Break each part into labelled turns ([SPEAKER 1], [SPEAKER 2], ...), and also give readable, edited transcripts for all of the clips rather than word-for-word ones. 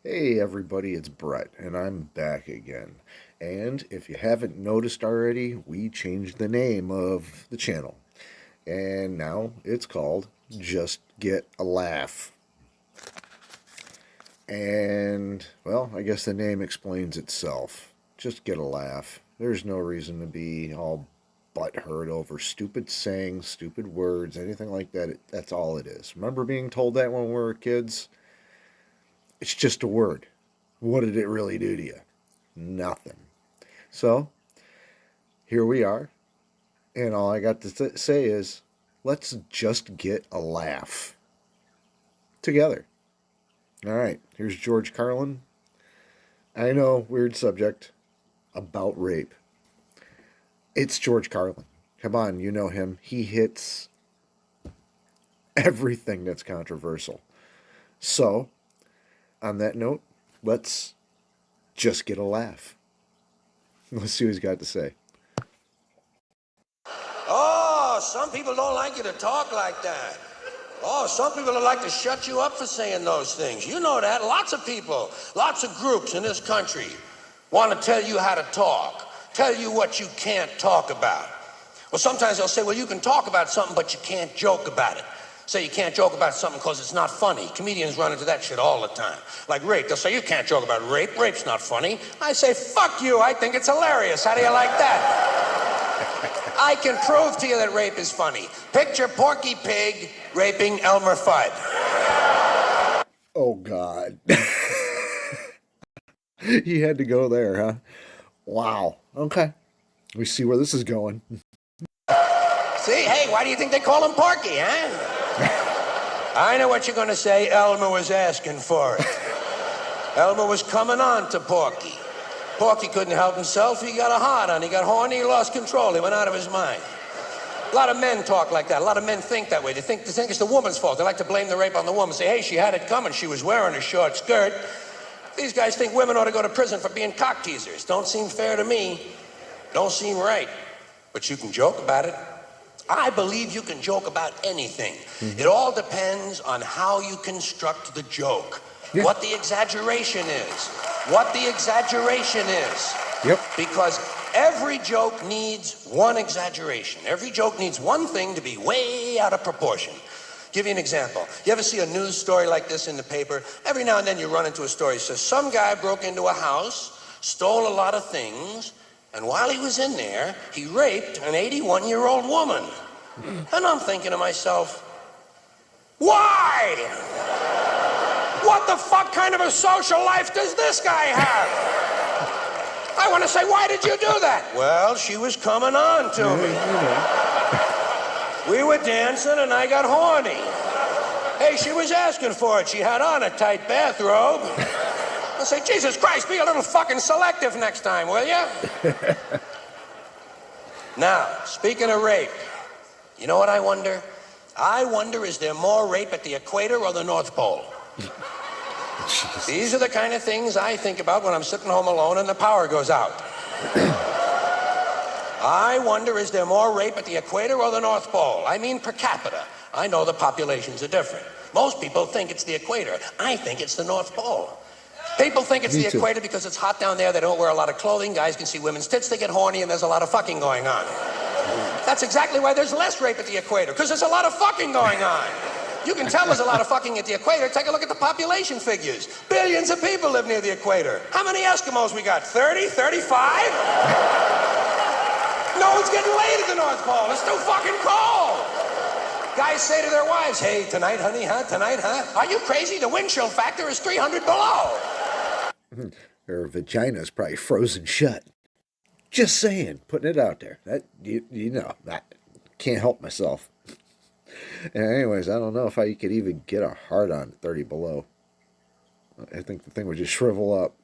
[SPEAKER 1] Hey everybody, it's Brett, and I'm back again. And if you haven't noticed already, we changed the name of the channel. And now it's called Just Get a Laugh. And, well, I guess the name explains itself. Just get a laugh. There's no reason to be all butthurt over stupid sayings, stupid words, anything like that. That's all it is. Remember being told that when we were kids? It's just a word. What did it really do to you? Nothing. So here we are, and all I got to say is let's just get a laugh together. All right, here's George Carlin. I know, weird subject about rape. It's George Carlin. Come on, you know him. He hits everything that's controversial. So, on that note, let's just get a laugh. Let's see what he's got to say.
[SPEAKER 2] Oh, some people don't like you to talk like that. Oh, some people would like to shut you up for saying those things. You know that. Lots of people, lots of groups in this country want to tell you how to talk, tell you what you can't talk about. Well, sometimes they'll say, well, you can talk about something, but you can't joke about it. Say you can't joke about something because it's not funny. Comedians run into that shit all the time. Like rape. They'll say, you can't joke about rape. Rape's not funny. I say, fuck you. I think it's hilarious. How do you like that? I can prove to you that rape is funny. Picture Porky Pig raping Elmer Fudd.
[SPEAKER 1] Oh, God. He had to go there, huh? Wow. Okay. We see where this is going.
[SPEAKER 2] See, hey, why do you think they call him Porky, huh? I know what you're going to say. Elmer was asking for it. Elmer was coming on to Porky. Porky couldn't help himself. He got a hard on. He got horny. He lost control. He went out of his mind. A lot of men talk like that. A lot of men think that way. They think it's the woman's fault. They like to blame the rape on the woman. Say, hey, she had it coming. She was wearing a short skirt. These guys think women ought to go to prison for being cock teasers. Don't seem fair to me. Don't seem right. But you can joke about it. I believe you can joke about anything. Mm-hmm. It all depends on how you construct the joke. Yeah. What the exaggeration is. What the exaggeration is.
[SPEAKER 1] Yep.
[SPEAKER 2] Because every joke needs one exaggeration. Every joke needs one thing to be way out of proportion. Give you an example. You ever see a news story like this in the paper? Every now and then you run into a story that says some guy broke into a house, stole a lot of things, and while he was in there, he raped an 81-year-old woman. And I'm thinking to myself, why? What the fuck kind of a social life does this guy have? I want to say, why did you do that? Well, she was coming on to me. We were dancing and I got horny. Hey, she was asking for it. She had on a tight bathrobe. I say, Jesus Christ, be a little fucking selective next time, will you? Now, speaking of rape, you know what I wonder? I wonder, is there more rape at the equator or the North Pole? These are the kind of things I think about when I'm sitting home alone and the power goes out. I wonder, is there more rape at the equator or the North Pole? I mean per capita. I know the populations are different. Most people think it's the equator. I think it's the North Pole. People think it's the equator because it's hot down there. They don't wear a lot of clothing. Guys can see women's tits. They get horny, and there's a lot of fucking going on. That's exactly why there's less rape at the equator, because there's a lot of fucking going on. You can tell there's a lot of fucking at the equator. Take a look at the population figures. Billions of people live near the equator. How many Eskimos we got? 30? 35? No one's getting laid at the North Pole. It's too fucking cold. Guys say to their wives, hey, tonight, honey, huh? Tonight, huh? Are you crazy? The wind chill factor is 300 below.
[SPEAKER 1] Her vagina's probably frozen shut. Just saying, putting it out there. That you know, I can't help myself. And anyways, I don't know if I could even get a hard on 30 below. I think the thing would just shrivel up.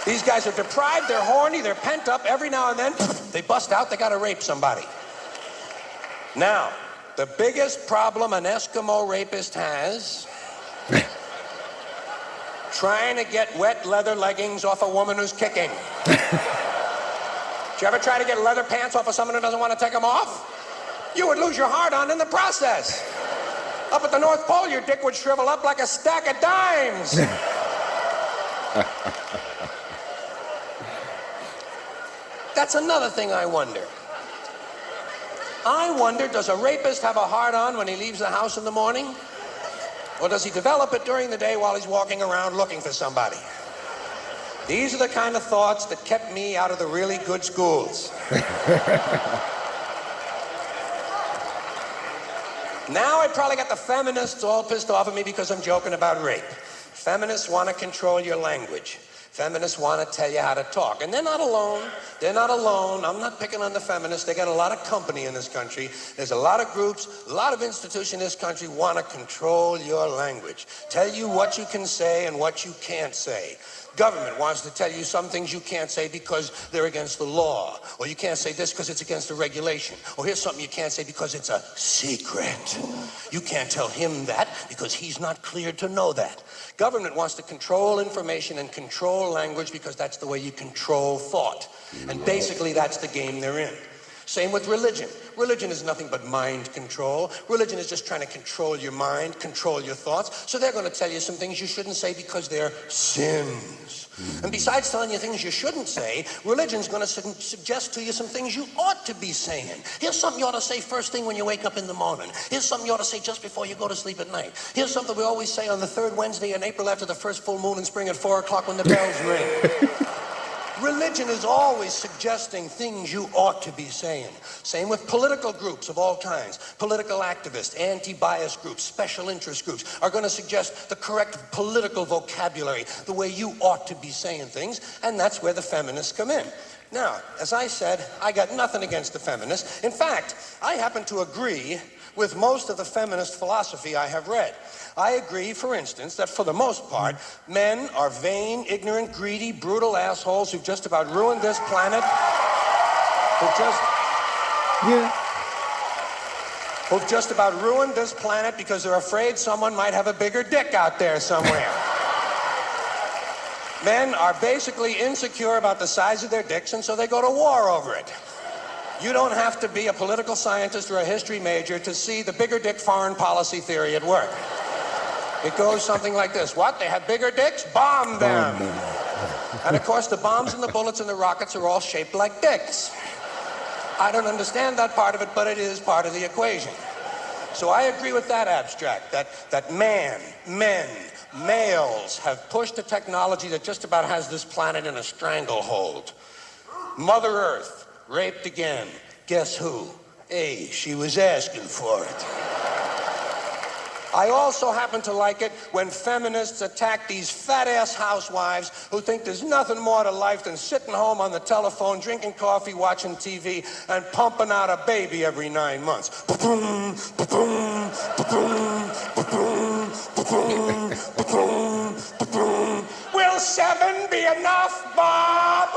[SPEAKER 2] These guys are deprived, they're horny, they're pent up. Every now and then, they bust out, they gotta rape somebody. Now, the biggest problem an Eskimo rapist has trying to get wet leather leggings off a woman who's kicking. Did you ever try to get leather pants off of someone who doesn't want to take them off? You would lose your heart on in the process. Up at the North Pole, your dick would shrivel up like a stack of dimes. That's another thing I wonder. I wonder, does a rapist have a hard-on when he leaves the house in the morning? Or does he develop it during the day while he's walking around looking for somebody? These are the kind of thoughts that kept me out of the really good schools. Now I probably got the feminists all pissed off at me because I'm joking about rape. Feminists want to control your language. Feminists want to tell you how to talk. And they're not alone. They're not alone. I'm not picking on the feminists. They got a lot of company in this country. There's a lot of groups, a lot of institutions in this country want to control your language. Tell you what you can say and what you can't say. Government wants to tell you some things you can't say because they're against the law. Or you can't say this because it's against the regulation. Or here's something you can't say because it's a secret. You can't tell him that because he's not cleared to know that. Government wants to control information and control language because that's the way you control thought. And basically that's the game they're in. Same with religion. Religion is nothing but mind control. Religion is just trying to control your mind, control your thoughts. So they're going to tell you some things you shouldn't say because they're sins. And besides telling you things you shouldn't say, religion's going to suggest to you some things you ought to be saying. Here's something you ought to say first thing when you wake up in the morning. Here's something you ought to say just before you go to sleep at night. Here's something we always say on the third Wednesday in April after the first full moon in spring at 4 o'clock when the bells ring. Religion is always suggesting things you ought to be saying. Same with political groups of all kinds. Political activists, anti-bias groups, special interest groups are going to suggest the correct political vocabulary, the way you ought to be saying things, and that's where the feminists come in. Now, as I said, I got nothing against the feminists. In fact, I happen to agree with most of the feminist philosophy I have read. I agree, for instance, that for the most part, men are vain, ignorant, greedy, brutal assholes who've just about ruined this planet. Who've just about ruined this planet because they're afraid someone might have a bigger dick out there somewhere. Men are basically insecure about the size of their dicks, and so they go to war over it. You don't have to be a political scientist or a history major to see the bigger dick foreign policy theory at work. It goes something like this. What? They have bigger dicks? Bomb them. And of course, the bombs and the bullets and the rockets are all shaped like dicks. I don't understand that part of it, but it is part of the equation. So I agree with that abstract, that males have pushed a technology that just about has this planet in a stranglehold. Mother Earth, raped again. Guess who? Hey, she was asking for it. I also happen to like it when feminists attack these fat-ass housewives who think there's nothing more to life than sitting home on the telephone, drinking coffee, watching TV, and pumping out a baby every 9 months. Will 7 be enough, Bob?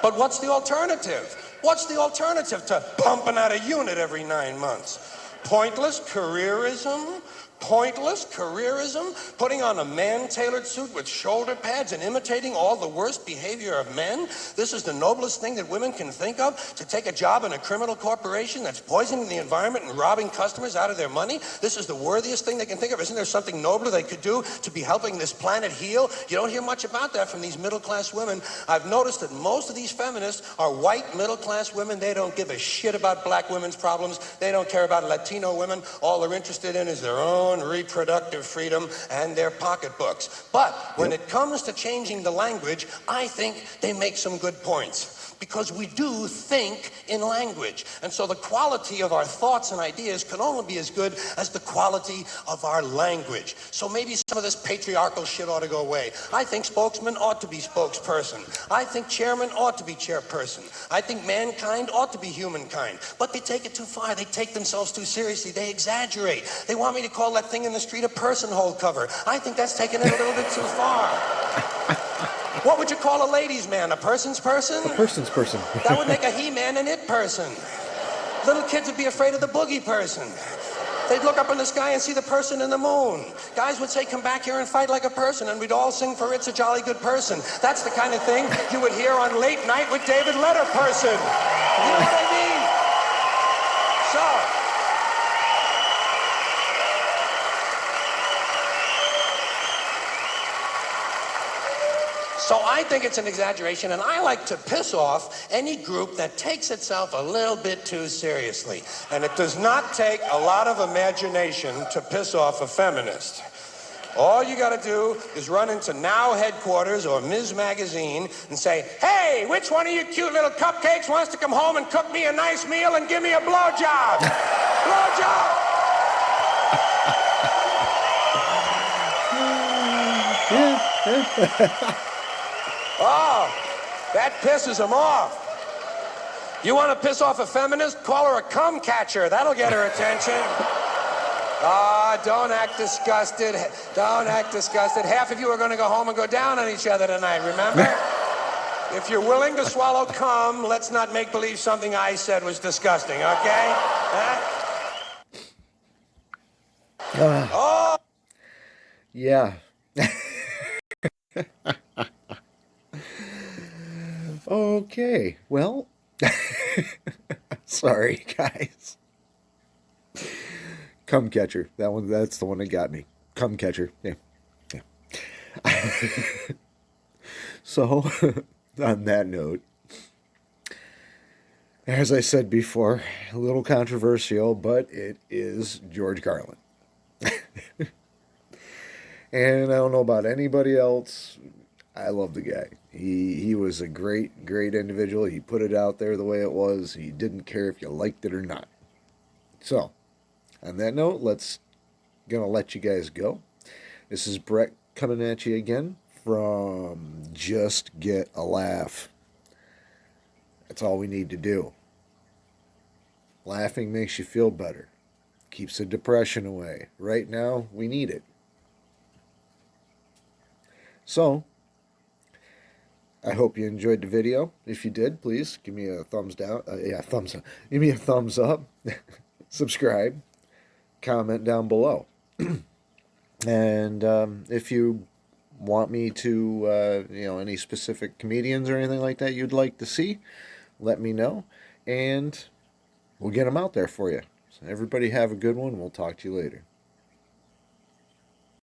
[SPEAKER 2] But what's the alternative? What's the alternative to pumping out a unit every 9 months? Pointless careerism? Pointless careerism? Putting on a man-tailored suit with shoulder pads and imitating all the worst behavior of men? This is the noblest thing that women can think of? To take a job in a criminal corporation that's poisoning the environment and robbing customers out of their money? This is the worthiest thing they can think of. Isn't there something nobler they could do to be helping this planet heal? You don't hear much about that from these middle-class women. I've noticed that most of these feminists are white middle-class women. They don't give a shit about black women's problems. They don't care about Latino women. All they're interested in is their own reproductive freedom and their pocketbooks. But when it comes to changing the language, I think they make some good points. Because we do think in language. And so the quality of our thoughts and ideas can only be as good as the quality of our language. So maybe some of this patriarchal shit ought to go away. I think spokesman ought to be spokesperson. I think chairman ought to be chairperson. I think mankind ought to be humankind. But they take it too far. They take themselves too seriously. They exaggerate. They want me to call that thing in the street a person-hole cover. I think that's taking it a little bit too far. What would you call a ladies' man? A person's person?
[SPEAKER 1] A person's person.
[SPEAKER 2] That would make a he-man and it person. Little kids would be afraid of the boogie person. They'd look up in the sky and see the person in the moon. Guys would say, come back here and fight like a person, and we'd all sing for It's a Jolly Good Person. That's the kind of thing you would hear on Late Night with David Letterperson. You know what I mean? So, So I think it's an exaggeration, and I like to piss off any group that takes itself a little bit too seriously. And it does not take a lot of imagination to piss off a feminist. All you got to do is run into Now headquarters or Ms. Magazine and say, hey, which one of you cute little cupcakes wants to come home and cook me a nice meal and give me a blowjob? Blowjob! Oh, that pisses them off. You want to piss off a feminist? Call her a cum catcher. That'll get her attention. Ah, don't act disgusted. Don't act disgusted. Half of you are going to go home and go down on each other tonight, remember? If you're willing to swallow cum, let's not make believe something I said was disgusting, okay? Huh? Oh!
[SPEAKER 1] Yeah. Okay, well, sorry, guys. Cum catcher. That's the one that got me. Cum catcher. Yeah. So, on that note, as I said before, a little controversial, but it is George Carlin. And I don't know about anybody else. I love the guy. He was a great individual. He put it out there the way it was. He didn't care if you liked it or not. So, on that note, gonna let you guys go. This is Brett coming at you again from Just Get a Laugh. That's all we need to do. Laughing makes you feel better. Keeps the depression away. Right now, we need it. So, I hope you enjoyed the video. If you did, please give me a thumbs down. Thumbs up. Give me a thumbs up. Subscribe. Comment down below. And if you want me to, any specific comedians or anything like that you'd like to see, let me know. And we'll get them out there for you. So everybody have a good one. We'll talk to you later.